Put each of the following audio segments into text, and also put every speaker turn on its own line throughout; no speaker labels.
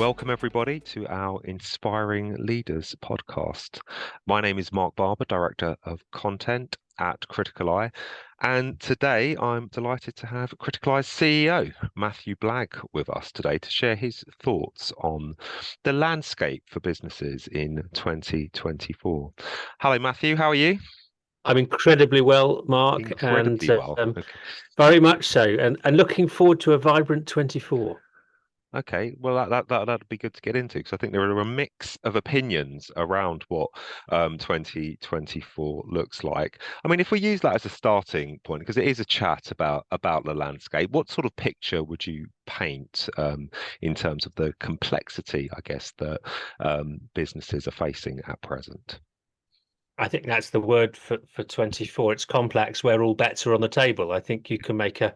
Welcome, everybody, to our Inspiring Leaders podcast. My name is Marc Barber, Director of Content at Criticaleye, and today I'm delighted to have Criticaleye's CEO, Matthew Blagg, with us today to share his thoughts on the landscape for businesses in 2024. Hello, Matthew, how are you?
I'm incredibly well, Mark, and
Incredibly well. Okay.
very much so, and looking forward to a vibrant 24.
Okay, well that'd be good to get into because I think there are a mix of opinions around what 2024 looks like. I mean, if we use that as a starting point, because it is a chat about the landscape, what sort of picture would you paint in terms of the complexity, I guess, that businesses are facing at present?
I think that's the word for 24. It's complex, where all bets are on the table. I think you can make a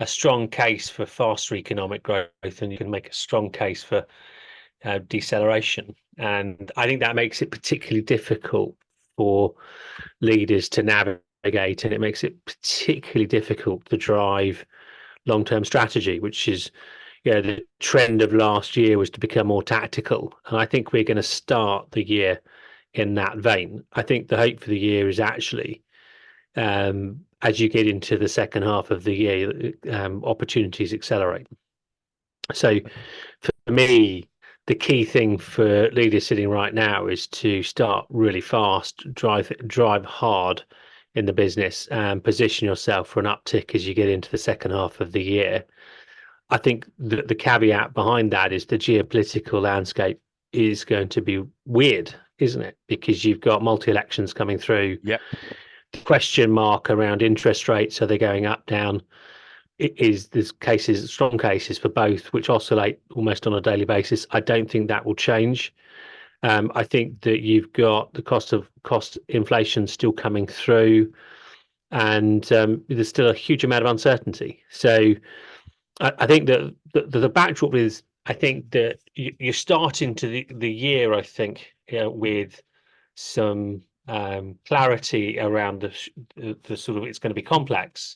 strong case for faster economic growth, and you can make a strong case for deceleration. And I think that makes it particularly difficult for leaders to navigate, and it makes it particularly difficult to drive long-term strategy, which is, the trend of last year was to become more tactical. And I think we're going to start the year in that vein. I think the hope for the year is actually, as you get into the second half of the year, opportunities accelerate. So for me, the key thing for leaders sitting right now is to start really fast, drive hard in the business, and position yourself for an uptick as you get into the second half of the year. I think the caveat behind that is the geopolitical landscape is going to be weird, isn't it? Because you've got multi-elections coming through.
Yep.
The question mark around interest rates, are they going up, down? There's strong cases for both, which oscillate almost on a daily basis. I don't think that will change. I think that you've got the cost inflation still coming through, and there's still a huge amount of uncertainty. So I think that the backdrop is, I think that you're starting to the year, I think, with some clarity around the sort of, it's going to be complex.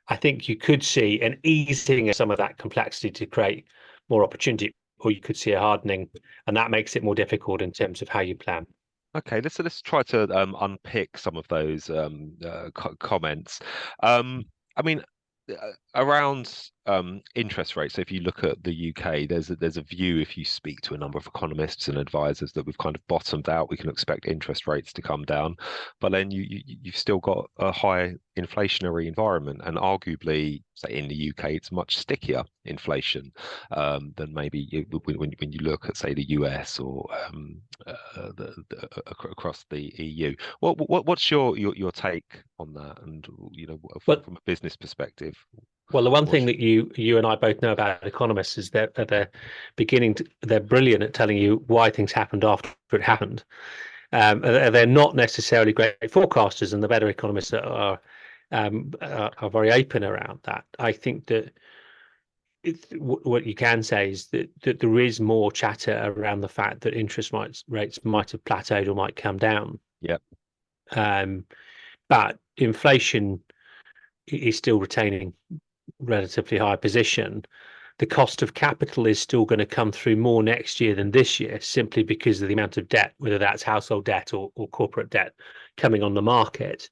I think you could see an easing of some of that complexity to create more opportunity, or you could see a hardening, and that makes it more difficult in terms of how you plan.
Okay, let's try to unpick some of those comments. I mean, around interest rates. So if you look at the UK, there's a view, if you speak to a number of economists and advisors, that we've kind of bottomed out. We can expect interest rates to come down, but then you've still got a high inflationary environment, and arguably, say in the UK, it's much stickier inflation than maybe when you look at, say, the US or across the EU. What's your take on that, and
But
from a business perspective?
Well, the one thing that you and I both know about economists is that they're brilliant at telling you why things happened after it happened. They're not necessarily great forecasters, and the better economists are very open around that. I think that what you can say is that there is more chatter around the fact that interest rates might have plateaued or might come down.
Yeah.
But inflation is still retaining relatively high position. The cost of capital is still going to come through more next year than this year, simply because of the amount of debt, whether that's household debt or corporate debt, coming on the market,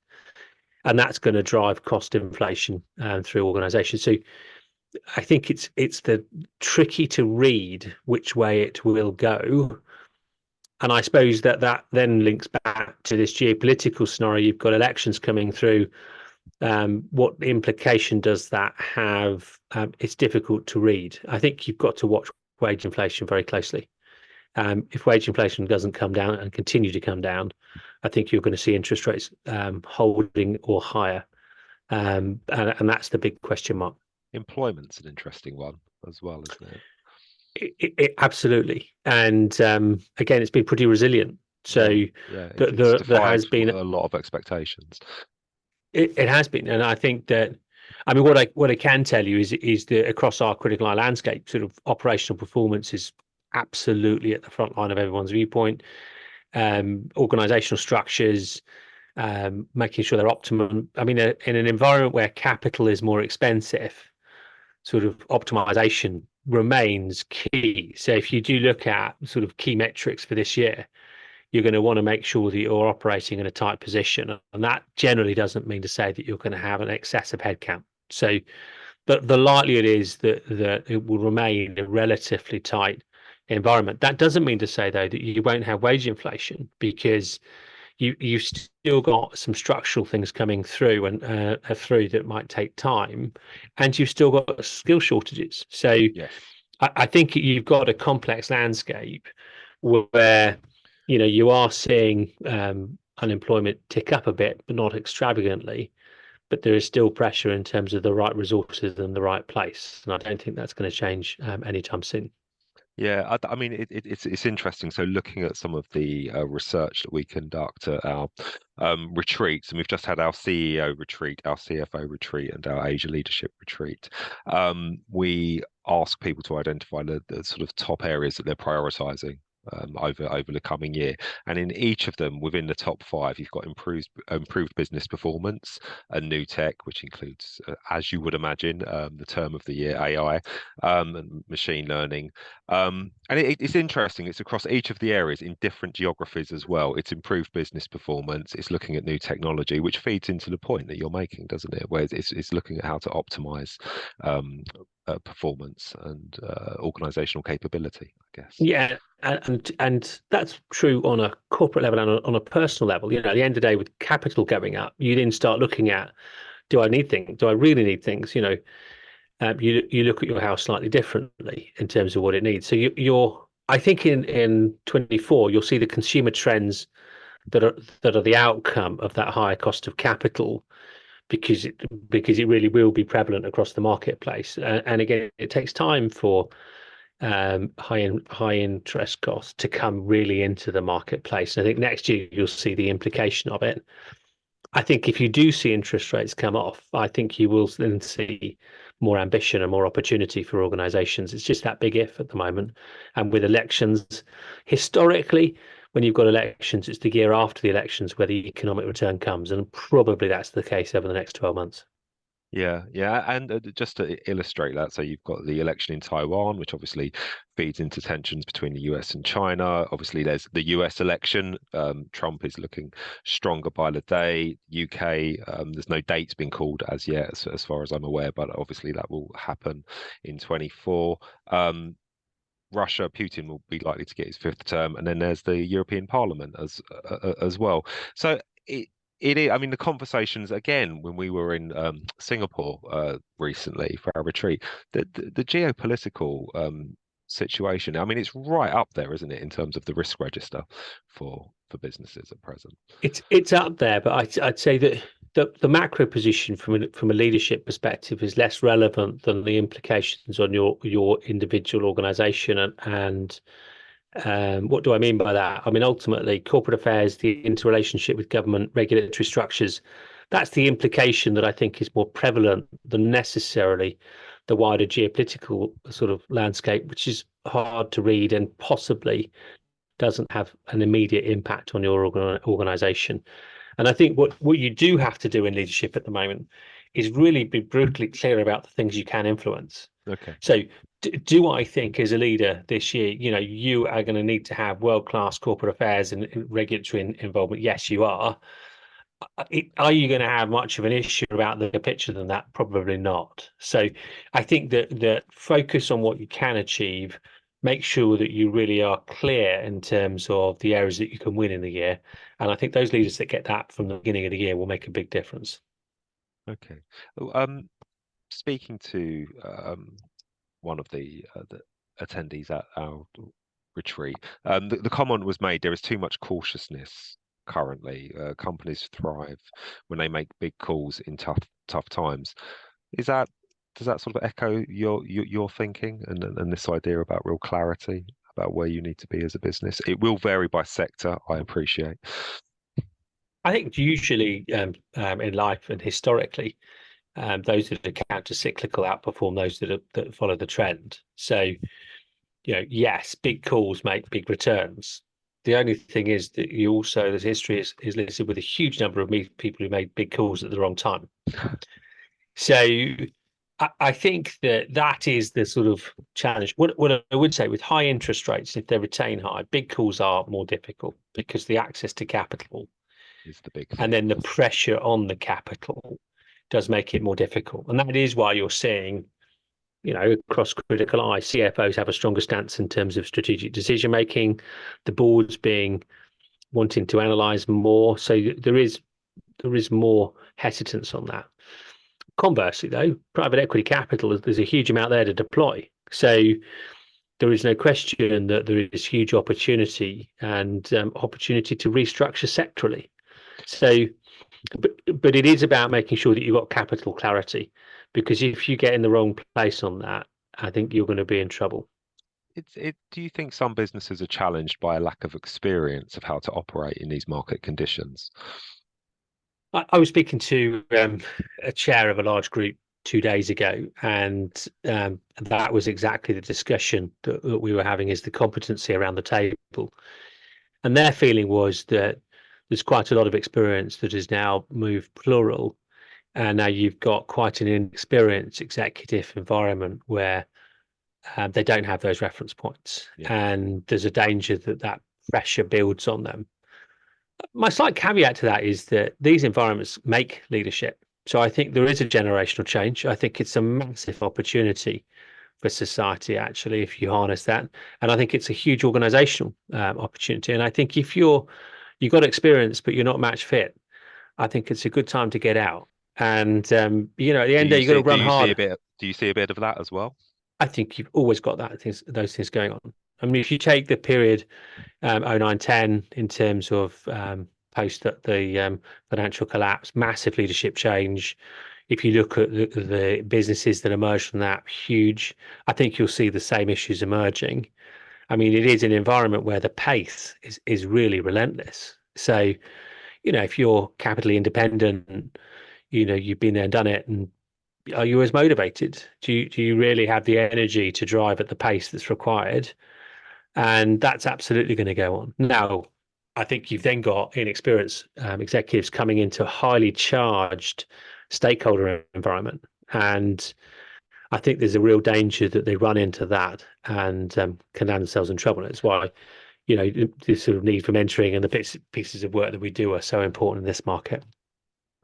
and that's going to drive cost inflation through organisations. So I think it's the tricky to read which way it will go. And I suppose that then links back to this geopolitical scenario. You've got elections coming through. What implication does that have? It's difficult to read. I think you've got to watch wage inflation very closely. If wage inflation doesn't come down and continue to come down, I think you're going to see interest rates holding or higher. And that's the big question mark.
Employment's an interesting one as well, isn't
it? Absolutely. And again, it's been pretty resilient. So
there has been a lot of expectations.
It has been, and I think that, I mean, what I can tell you is that across our Criticaleye landscape, sort of operational performance is absolutely at the front line of everyone's viewpoint. Organizational structures, making sure they're optimum. I mean, in an environment where capital is more expensive, sort of optimization remains key. So if you do look at sort of key metrics for this year, you're going to want to make sure that you're operating in a tight position. And that generally doesn't mean to say that you're going to have an excessive headcount. So the likelihood is that it will remain a relatively tight environment. That doesn't mean to say, though, that you won't have wage inflation, because you've still got some structural things coming through and through that might take time, and you've still got skill shortages. So
Yes.
I think you've got a complex landscape where you are seeing unemployment tick up a bit, but not extravagantly. But there is still pressure in terms of the right resources in the right place, and I don't think that's going to change anytime soon.
Yeah, I mean it's interesting. So looking at some of the research that we conduct at our retreats, and we've just had our CEO retreat, our CFO retreat, and our Asia leadership retreat. We ask people to identify the sort of top areas that they're prioritizing over the coming year, and in each of them, within the top five, you've got improved business performance and new tech, which includes, as you would imagine, the term of the year, AI, and machine learning. And it's interesting. It's across each of the areas in different geographies as well. It's improved business performance. It's looking at new technology, which feeds into the point that you're making, doesn't it? Where it's looking at how to optimize um, performance and organizational capability, I guess.
Yeah, and that's true on a corporate level and on a personal level. At the end of the day, with capital going up, you then start looking at, do I need things? Do I really need things? You look at your house slightly differently in terms of what it needs. So you're, I think in 24, you'll see the consumer trends that are the outcome of that higher cost of capital, because it really will be prevalent across the marketplace. And again, it takes time for high interest costs to come really into the marketplace. And I think next year you'll see the implication of it. I think if you do see interest rates come off, I think you will then see more ambition and more opportunity for organizations. It's just that big if at the moment. And with elections, historically, when you've got elections, it's the year after the elections where the economic return comes. And probably that's the case over the next 12 months.
Yeah, yeah, and just to illustrate that, so you've got the election in Taiwan, which obviously feeds into tensions between the US and China. Obviously, there's the US election. Trump is looking stronger by the day. UK, there's no dates been called as yet, as far as I'm aware, but obviously that will happen in 24. Russia, Putin will be likely to get his fifth term, and then there's the European Parliament as well. So I mean, the conversations again when we were in Singapore recently for our retreat, the geopolitical situation. I mean, it's right up there, isn't it, in terms of the risk register for businesses at present?
It's up there, but I'd say that the macro position from a leadership perspective is less relevant than the implications on your individual organization. And what do I mean by that? I mean, ultimately, corporate affairs, the interrelationship with government regulatory structures, that's the implication that I think is more prevalent than necessarily the wider geopolitical sort of landscape, which is hard to read and possibly doesn't have an immediate impact on your organization. And I think what you do have to do in leadership at the moment is really be brutally clear about the things you can influence.
Okay.
So do I think as a leader this year, you are going to need to have world-class corporate affairs and regulatory involvement? Yes, you are. Are you going to have much of an issue about the picture than that? Probably not. So I think that focus on what you can achieve, make sure that you really are clear in terms of the areas that you can win in the year. And I think those leaders that get that from the beginning of the year will make a big difference.
Okay. Oh, speaking to one of the attendees at our retreat, the comment was made there is too much cautiousness currently. Companies thrive when they make big calls in tough times. Is that does that sort of echo your thinking and this idea about real clarity about where you need to be as a business? It will vary by sector, I appreciate.
I think usually in life and historically, those that are counter-cyclical outperform those that follow the trend. So, yes, big calls make big returns. The only thing is that there's history is listed with a huge number of people who made big calls at the wrong time. So I think that is the sort of challenge. What I would say with high interest rates, if they retain high, big calls are more difficult because the access to capital
Is the big
and
thing.
then the pressure on the capital does make it more difficult. And that is why you're seeing, across Criticaleye, CFOs have a stronger stance in terms of strategic decision making, the boards being wanting to analyze more. So there is more hesitance on that. Conversely, though, private equity capital, there's a huge amount there to deploy. So there is no question that there is huge opportunity and opportunity to restructure sectorally. So, but it is about making sure that you've got capital clarity, because if you get in the wrong place on that, I think you're going to be in trouble.
Do you think some businesses are challenged by a lack of experience of how to operate in these market conditions?
I was speaking to a chair of a large group 2 days ago, and that was exactly the discussion that we were having, is the competency around the table. And their feeling was that there's quite a lot of experience that has now moved plural, and now you've got quite an inexperienced executive environment where they don't have those reference points,
Yeah.
and there's a danger that that pressure builds on them. My slight caveat to that is that these environments make leadership. So I think there is a generational change. I think it's a massive opportunity for society, actually, if you harness that. And I think it's a huge organizational opportunity. And I think if you've got experience, but you're not match fit, I think it's a good time to get out. And at the end of the day, you've got to run hard.
Do you see a bit of that as well?
I think you've always got those things going on. I mean, if you take the period 09-10 in terms of post the financial collapse, massive leadership change. If you look at the businesses that emerged from that, huge. I think you'll see the same issues emerging. I mean, it is an environment where the pace is really relentless. So, if you're capitally independent, you've been there and done it, and are you as motivated? Do you really have the energy to drive at the pace that's required? And that's absolutely going to go on. Now, I think you've then got inexperienced executives coming into a highly charged stakeholder environment. And I think there's a real danger that they run into that and can land themselves in trouble. That's why, the sort of need for mentoring and the pieces of work that we do are so important in this market.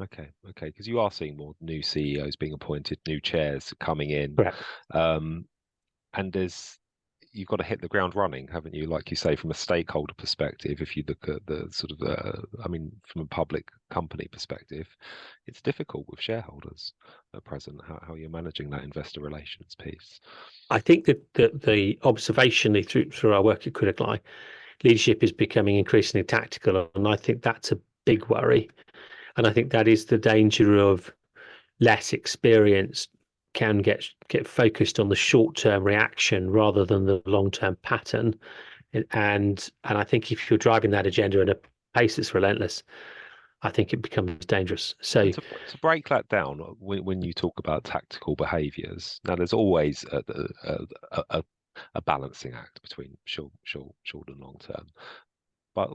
Okay, because you are seeing more new CEOs being appointed, new chairs coming in,
Correct.
um, and you've got to hit the ground running, haven't you? Like you say, from a stakeholder perspective, if you look at the sort of, from a public company perspective, it's difficult with shareholders at present, how you're managing that investor relations piece.
I think that the observationally through our work at Criticaleye, leadership is becoming increasingly tactical, and I think that's a big worry. And I think that is the danger of less experience can get focused on the short-term reaction rather than the long-term pattern. And I think if you're driving that agenda at a pace that's relentless, I think it becomes dangerous. So
and to break that down, when you talk about tactical behaviours, now there's always a balancing act between short and long term. But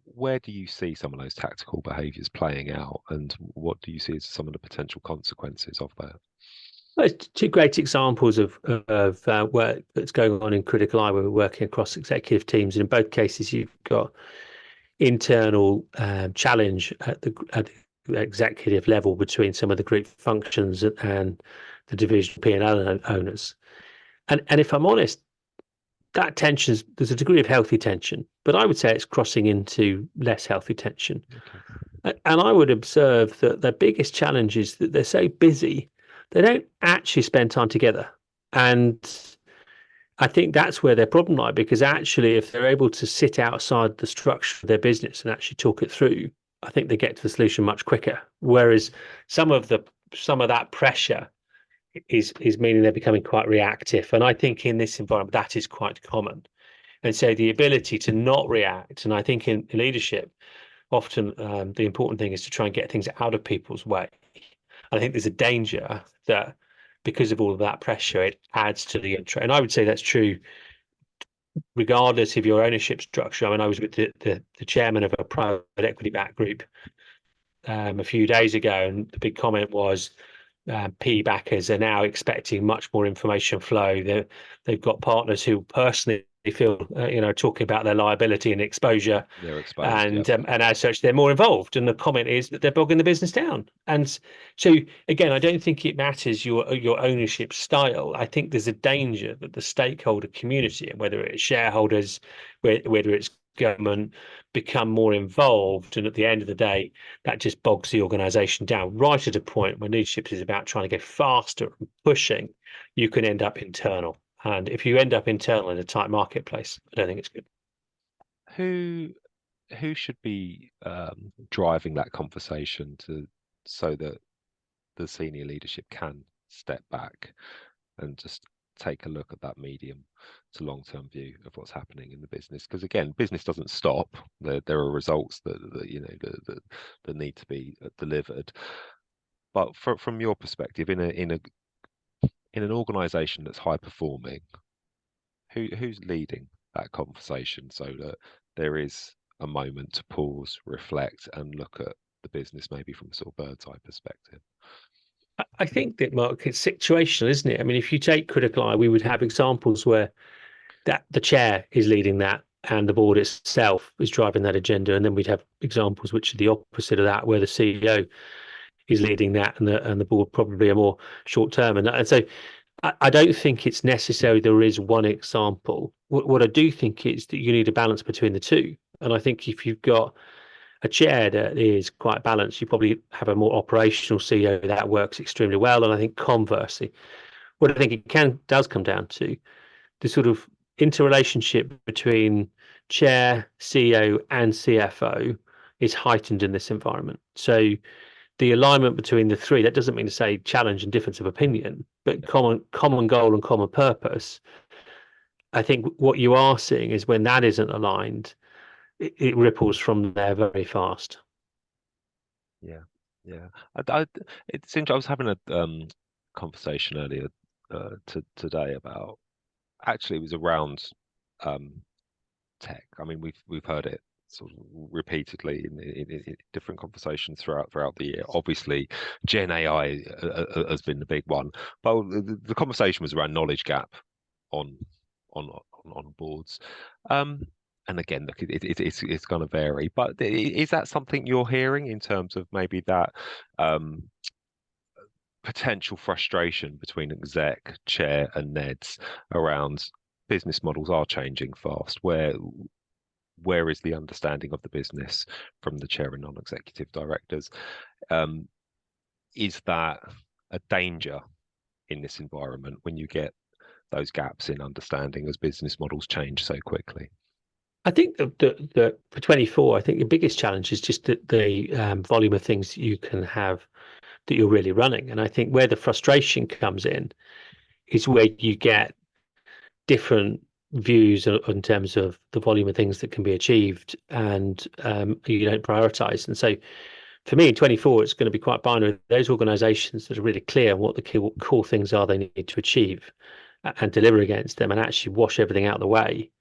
where do you see some of those tactical behaviours playing out, and what do you see as some of the potential consequences of that?
there's two great examples of work that's going on in Criticaleye, where we're working across executive teams, and in both cases you've got internal challenge at the executive level between some of the group functions and the division P&L owners. And if I'm honest, that there's a degree of healthy tension, but I would say it's crossing into less healthy tension.
Okay.
And I would observe that the biggest challenge is that they're so busy, they don't actually spend time together. And I think that's where their problem lies, because actually, if they're able to sit outside the structure of their business and actually talk it through, I think they get to the solution much quicker. Whereas some of that pressure is meaning they're becoming quite reactive. And I think in this environment, that is quite common. And so the ability to not react, and I think in leadership, often the important thing is to try and get things out of people's way. I think there's a danger that because of all of that pressure, it adds to the intro. And I would say that's true regardless of your ownership structure. I mean, I was with the chairman of a private equity backed group a few days ago, and the big comment was, PE backers are now expecting much more information flow. They've got partners who personally feel, talking about their liability and exposure,
They're exposed. Yeah.
and as such, they're more involved. And the comment is that they're bogging the business down. And so, again, I don't think it matters your ownership style. I think there's a danger that the stakeholder community, and whether it's shareholders, whether it's government, become more involved, and at the end of the day that just bogs the organization down right at a point when leadership is about trying to go faster and pushing. You can end up internal, and if you end up internal in a tight marketplace, I don't think it's good.
Who should be driving that conversation so that the senior leadership can step back and just take a look at that medium to long-term view of what's happening in the business? Because again, business doesn't stop. There are results that need to be delivered. But from your perspective, in an organization that's high performing, who's leading that conversation so that there is a moment to pause, reflect, and look at the business maybe from a sort of bird's eye perspective?
I think that, Mark, it's situational, isn't it? I mean, if you take Criticaleye, we would have examples where that the chair is leading that and the board itself is driving that agenda, and then we'd have examples which are the opposite of that, where the CEO is leading that and the board probably are more short term. And so I don't think it's necessary there is one example. What I do think is that you need a balance between the two. And I think if you've got a chair that is quite balanced, you probably have a more operational CEO that works extremely well. And I think conversely, what I think does come down to the sort of interrelationship between chair, CEO, and CFO is heightened in this environment. So the alignment between the three, that doesn't mean to say challenge and difference of opinion, but common goal and common purpose. I think what you are seeing is when that isn't aligned, it ripples from there very fast.
Yeah, yeah. It seems I was having a conversation earlier today about, actually it was around um, tech. I mean, we've heard it sort of repeatedly in different conversations throughout the year. Obviously, Gen AI has been the big one, but the conversation was around knowledge gap on on on boards. And again, look, it's going to vary, but is that something you're hearing in terms of maybe that potential frustration between exec, chair, and NEDs around business models are changing fast? Where is the understanding of the business from the chair and non-executive directors? Is that a danger in this environment when you get those gaps in understanding as business models change so quickly?
I think that for 24, I think the biggest challenge is just the volume of things you can have that you're really running. And I think where the frustration comes in is where you get different views in terms of the volume of things that can be achieved, and you don't prioritize. And so for me in 24, it's going to be quite binary. Those organizations that are really clear on what the core things are they need to achieve and deliver against them and actually wash everything out of the way,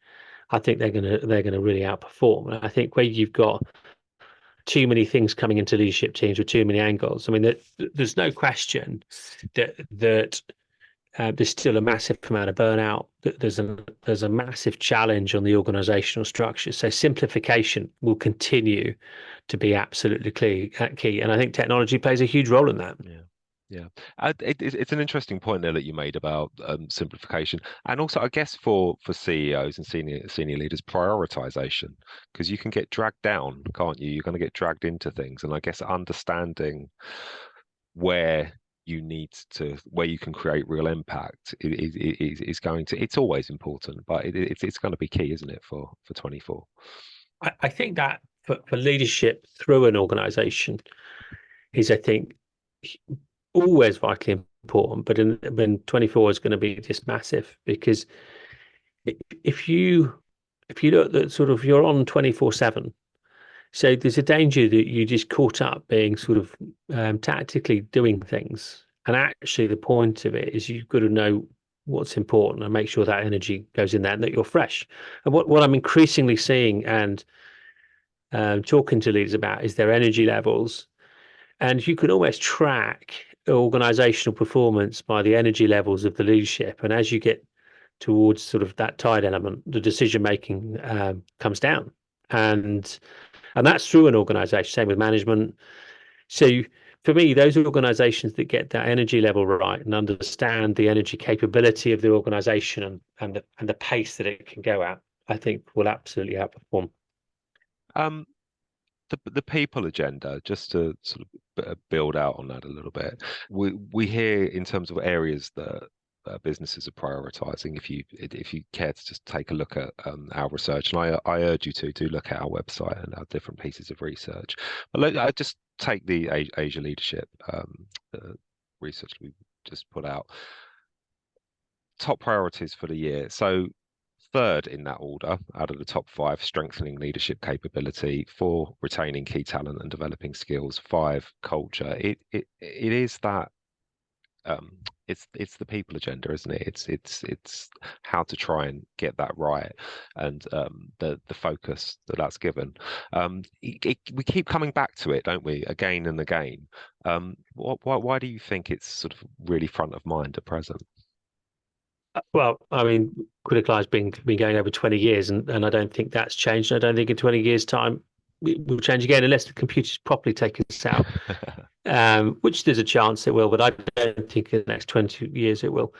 I think they're gonna really outperform. And I think where you've got too many things coming into leadership teams with too many angles, I mean, there's no question that there's still a massive amount of burnout. There's a massive challenge on the organizational structure. So simplification will continue to be absolutely key. And I think technology plays a huge role in that.
Yeah. Yeah, it's an interesting point there that you made about simplification, and also I guess for CEOs and senior leaders, prioritization, because you can get dragged down, can't you? You're going to get dragged into things, and I guess understanding where where you can create real impact is going to, it's always important, but it's going to be key, isn't it, for 24?
I think that for leadership through an organization is, I think, always vitally important, but when 24 is going to be just massive, because if you look at sort of you're on 24/7, so there's a danger that you just caught up being sort of tactically doing things, and actually the point of it is you've got to know what's important and make sure that energy goes in there and that you're fresh. And what I'm increasingly seeing and talking to leaders about is their energy levels, and you can almost track organizational performance by the energy levels of the leadership, and as you get towards sort of that tide element, the decision making comes down, and that's through an organization. Same with management. So for me, those organizations that get that energy level right and understand the energy capability of the organization and the pace that it can go at, I think will absolutely outperform.
Um, the people agenda, just to sort of build out on that a little bit, we hear in terms of areas that businesses are prioritizing. If you care to just take a look at our research, and I urge you to do look at our website and our different pieces of research. But I just take the Asia leadership research we just put out. Top priorities for the year. So third in that order out of the top five, strengthening leadership capability; four, retaining key talent and developing skills; five, culture. It is that it's the people agenda, isn't it? It's how to try and get that right, and the focus that's given. We keep coming back to it, don't we, again and again? Why do you think it's sort of really front of mind at present?
Well, I mean, Criticaleye has been going over 20 years, and I don't think that's changed. I don't think in 20 years' time it will change again unless the computers properly take us out, which there's a chance it will, but I don't think in the next 20 years it will.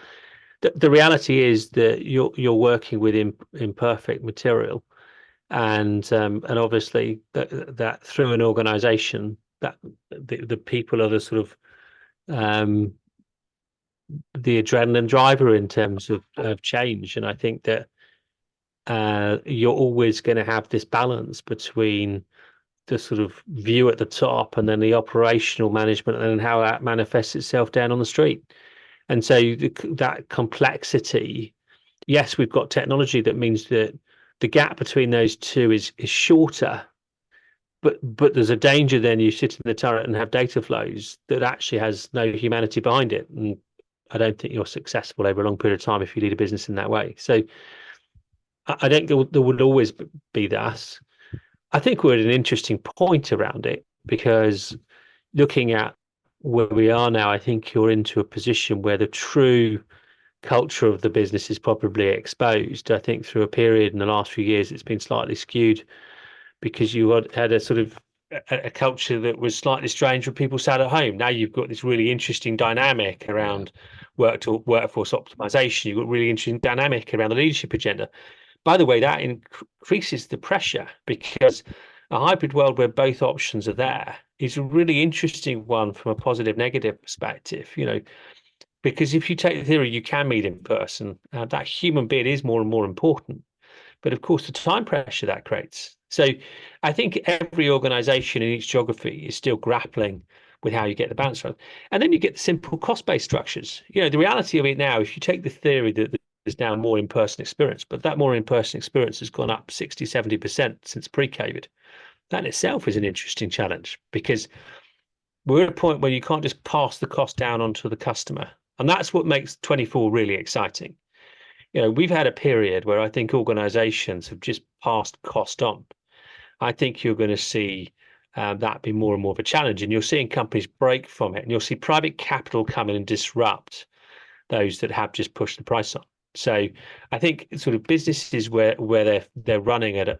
The reality is that you're working with imperfect material, and obviously that through an organization that the people are the sort of the adrenaline driver in terms of change. And I think that you're always going to have this balance between the sort of view at the top and then the operational management and how that manifests itself down on the street. And so that complexity, yes, we've got technology that means that the gap between those two is shorter, but there's a danger then you sit in the turret and have data flows that actually has no humanity behind it. And I don't think you're successful over a long period of time if you lead a business in that way. So I think there would always be that. I think we're at an interesting point around it because looking at where we are now, I think you're into a position where the true culture of the business is probably exposed. I think through a period in the last few years, it's been slightly skewed because you had a sort of a culture that was slightly strange when people sat at home. Now you've got this really interesting dynamic around workforce optimization. You've got really interesting dynamic around the leadership agenda. By the way, that increases the pressure because a hybrid world where both options are there is a really interesting one from a positive negative perspective, because if you take the theory you can meet in person, that human being is more and more important. But of course, the time pressure that creates. So I think every organization in each geography is still grappling with how you get the balance right. And then you get the simple cost-based structures. The reality of it now, if you take the theory that there's now more in-person experience, but that more in-person experience has gone up 60, 70% since pre-COVID. That in itself is an interesting challenge because we're at a point where you can't just pass the cost down onto the customer. And that's what makes 24 really exciting. We've had a period where I think organizations have just passed cost on. I think you're going to see that be more and more of a challenge, and you're seeing companies break from it, and you'll see private capital come in and disrupt those that have just pushed the price on. So I think sort of businesses where they're running and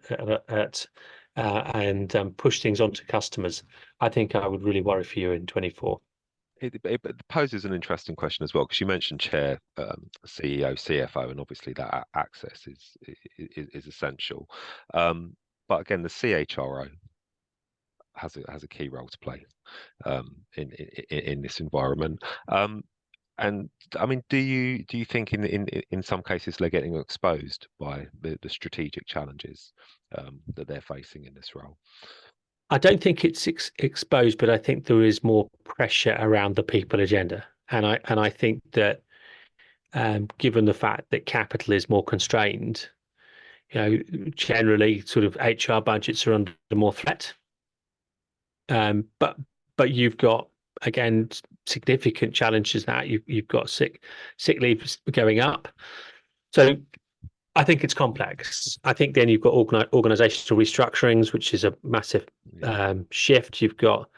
push things onto customers, I think I would really worry for you in 24.
It poses an interesting question as well, because you mentioned chair, CEO, CFO, and obviously that access is essential. But again, the CHRO has a key role to play in this environment. And I mean, do you think in some cases they're getting exposed by the strategic challenges that they're facing in this role?
I don't think it's exposed, but I think there is more pressure around the people agenda, and I think that given the fact that capital is more constrained, generally sort of HR budgets are under more threat. But you've got again significant challenges now. You've got sick leave going up, so I think it's complex. I think then you've got organizational restructurings, which is a massive shift. You've got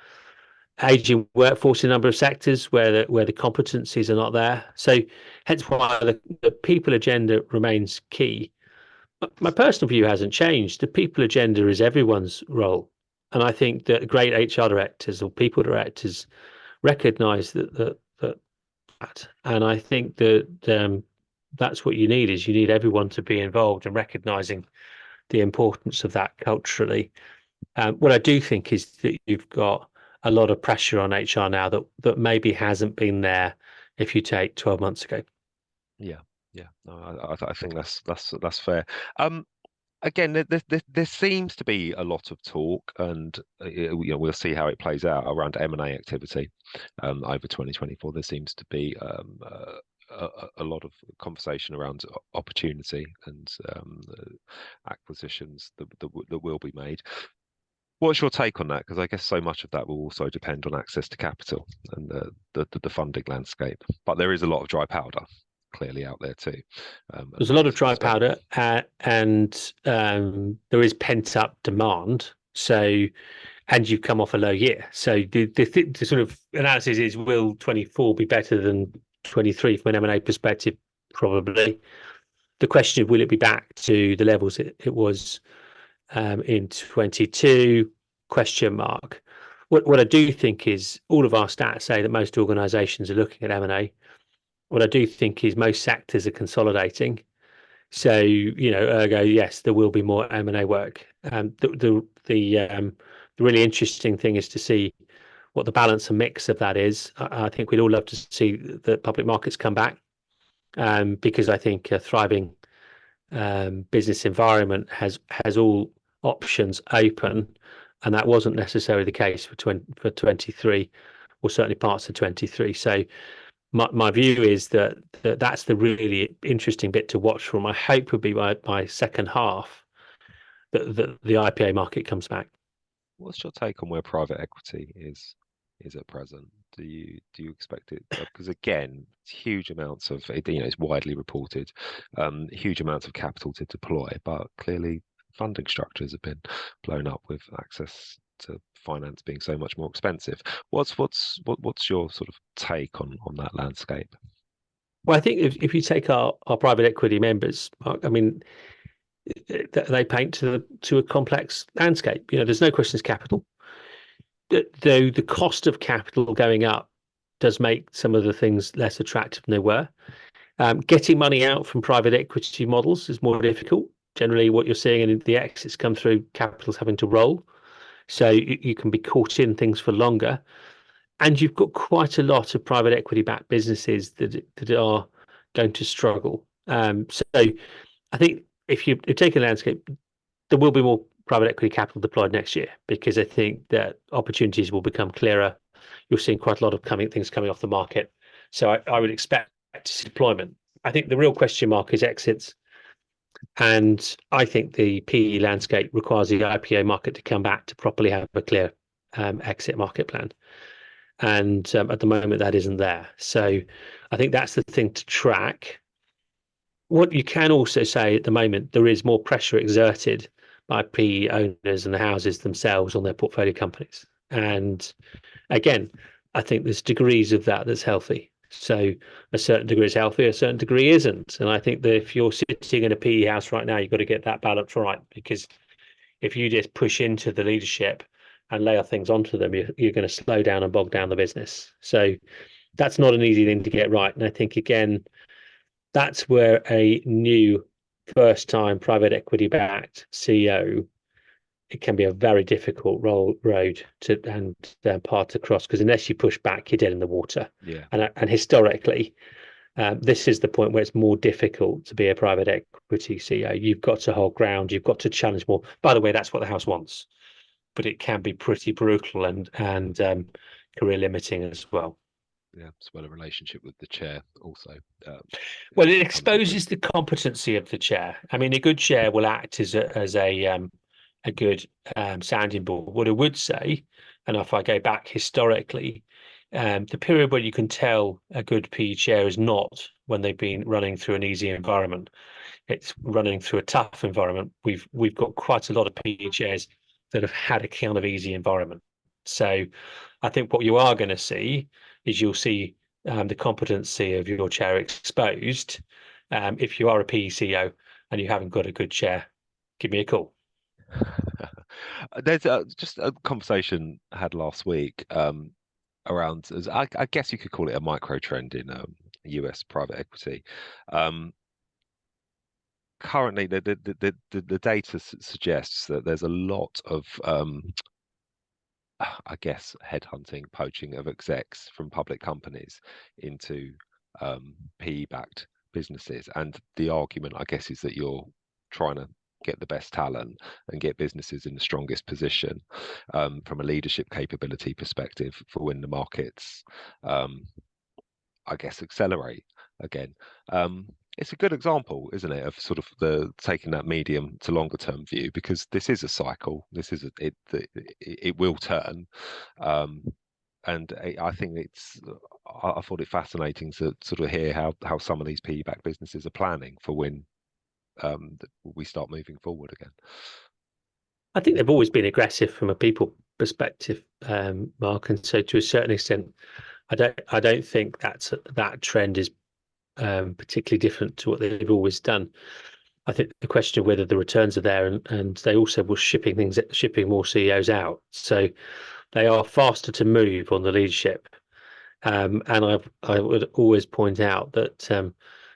aging workforce in a number of sectors where the competencies are not there. So hence why the people agenda remains key. My personal view hasn't changed. The people agenda is everyone's role. And I think that great HR directors or people directors recognize that. And I think that that's what you need is you need everyone to be involved and recognizing the importance of that culturally. What I do think is that you've got a lot of pressure on HR now that maybe hasn't been there if you take 12 months ago.
Yeah, yeah. No, I think that's fair. Again, there seems to be a lot of talk, and we'll see how it plays out around M&A activity over 2024. There seems to be a lot of conversation around opportunity and acquisitions that will be made. What's your take on that? Because I guess so much of that will also depend on access to capital and the funding landscape. But there is a lot of dry powder clearly out there too.
There's a lot of dry powder, and there is pent up demand. So, and you've come off a low year. So the sort of analysis is: will 24 be better than 23 from an M&A perspective? Probably. The question of will it be back to the levels it was in 22? Question mark. What I do think is all of our stats say that most organisations are looking at M&A. What I do think is most sectors are consolidating. So, ergo, yes, there will be more M&A work. The really interesting thing is to see what the balance and mix of that is. I think we'd all love to see the public markets come back, because I think a thriving business environment has all options open, and that wasn't necessarily the case for 23, or certainly parts of 23. So my view is that's the really interesting bit to watch from. I hope would be by second half that the IPO market comes back.
What's your take on where private equity is at present? Do you expect it? Because again, huge amounts of it's widely reported, huge amounts of capital to deploy, but clearly funding structures have been blown up with access to finance being so much more expensive. What's your sort of take on that landscape?
Well, I think if you take our private equity members, I mean, they paint to a complex landscape. There's no question it's capital. Though the cost of capital going up does make some of the things less attractive than they were. Getting money out from private equity models is more difficult. Generally, what you're seeing in the exits come through, capital's having to roll. So you can be caught in things for longer. And you've got quite a lot of private equity backed businesses that are going to struggle. So I think if you take a landscape, there will be more private equity capital deployed next year, because I think that opportunities will become clearer. You're seeing quite a lot of things coming off the market. So I would expect to see deployment. I think the real question mark is exits. And I think the PE landscape requires the IPO market to come back to properly have a clear exit market plan. And at the moment, that isn't there. So I think that's the thing to track. What you can also say at the moment, there is more pressure exerted by PE owners and the houses themselves on their portfolio companies. And again, I think there's degrees of that's healthy. So a certain degree is healthy, a certain degree isn't. And I think that if you're sitting in a PE house right now, you've got to get that balance right, because if you just push into the leadership and layer things onto them, you're going to slow down and bog down the business. So that's not an easy thing to get right. And I think, again, that's where a new first-time private equity-backed CEO, it can be a very difficult road and path to cross, because unless you push back, you're dead in the water.
Yeah.
And historically, this is the point where it's more difficult to be a private equity CEO. You've got to hold ground. You've got to challenge more. By the way, that's what the house wants, but it can be pretty brutal and career limiting as well.
Yeah, as well a relationship with the chair also.
Well, it exposes the competency of the chair. I mean, a good chair will act as a good sounding board. What I would say, and if I go back historically, the period where you can tell a good PE chair is not when they've been running through an easy environment. It's running through a tough environment. We've got quite a lot of PE chairs that have had a kind of easy environment. So I think what you are going to see is you'll see the competency of your chair exposed. If you are a PE CEO and you haven't got a good chair, give me a call.
There's just a conversation I had last week around, I guess you could call it a micro trend in US private equity. Currently, the data suggests that there's a lot of I guess, headhunting, poaching of execs from public companies into PE-backed businesses. And the argument, I guess, is that you're trying to get the best talent and get businesses in the strongest position from a leadership capability perspective for when the markets, I guess, accelerate again. It's a good example, isn't it, of sort of the taking that medium to longer term view, because this is a cycle. This is it will turn, and I think I thought it fascinating to sort of hear how some of these PE-backed businesses are planning for when we start moving forward again.
I think they've always been aggressive from a people perspective, Mark, and so to a certain extent, I don't think that trend is particularly different to what they've always done. I think the question of whether the returns are there, and they also were shipping more CEOs out, so they are faster to move on the leadership. And I would always point out that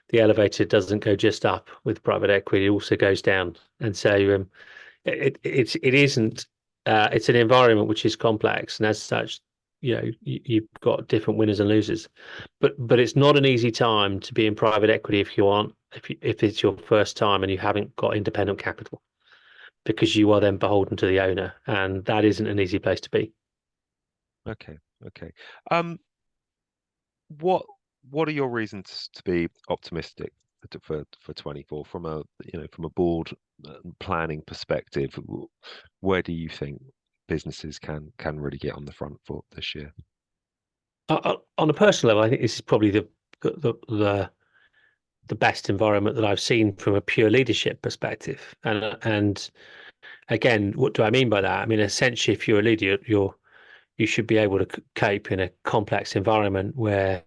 the elevator doesn't go just up with private equity; it also goes down. And so it isn't. It's an environment which is complex, and as such, you've got different winners and losers. But it's not an easy time to be in private equity if it's your first time and you haven't got independent capital, because you are then beholden to the owner, and that isn't an easy place to be.
Okay. What are your reasons to be optimistic for 24 from a board planning perspective? Where do you think businesses can really get on the front foot this year?
On a personal level, I think this is probably the best environment that I've seen from a pure leadership perspective. And again, what do I mean by that? I mean, essentially, if you're a leader, you should be able to cope in a complex environment where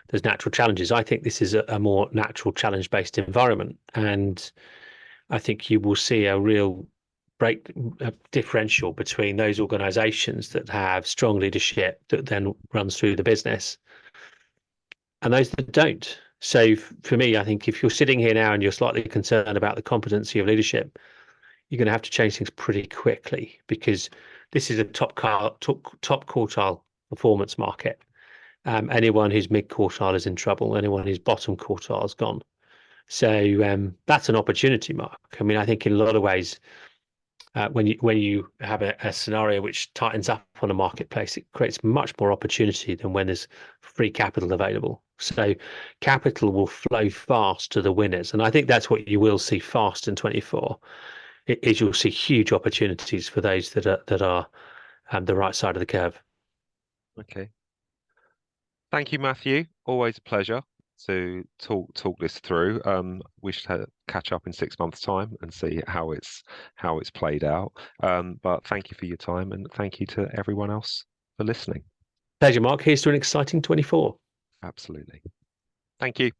there's natural challenges. I think this is a more natural challenge-based environment, and I think you will see a real differential between those organizations that have strong leadership that then runs through the business and those that don't. So for me, I think if you're sitting here now and you're slightly concerned about the competency of leadership, you're going to have to change things pretty quickly, because this is a top quartile performance market. Anyone who's mid quartile is in trouble. Anyone who's bottom quartile is gone. So that's an opportunity, Mark. I mean, I think in a lot of ways, when you have a scenario which tightens up on a marketplace, it creates much more opportunity than when there's free capital available. So capital will flow fast to the winners, and I think that's what you will see fast in 24. Is you'll see huge opportunities for those that are the right side of the curve.
Okay. Thank you, Matthew. Always a pleasure to talk this through. We should catch up in 6 months' time and see how it's played out. But thank you for your time, and thank you to everyone else for listening.
Pleasure, Mark. Here's to an exciting 24.
Absolutely. Thank you.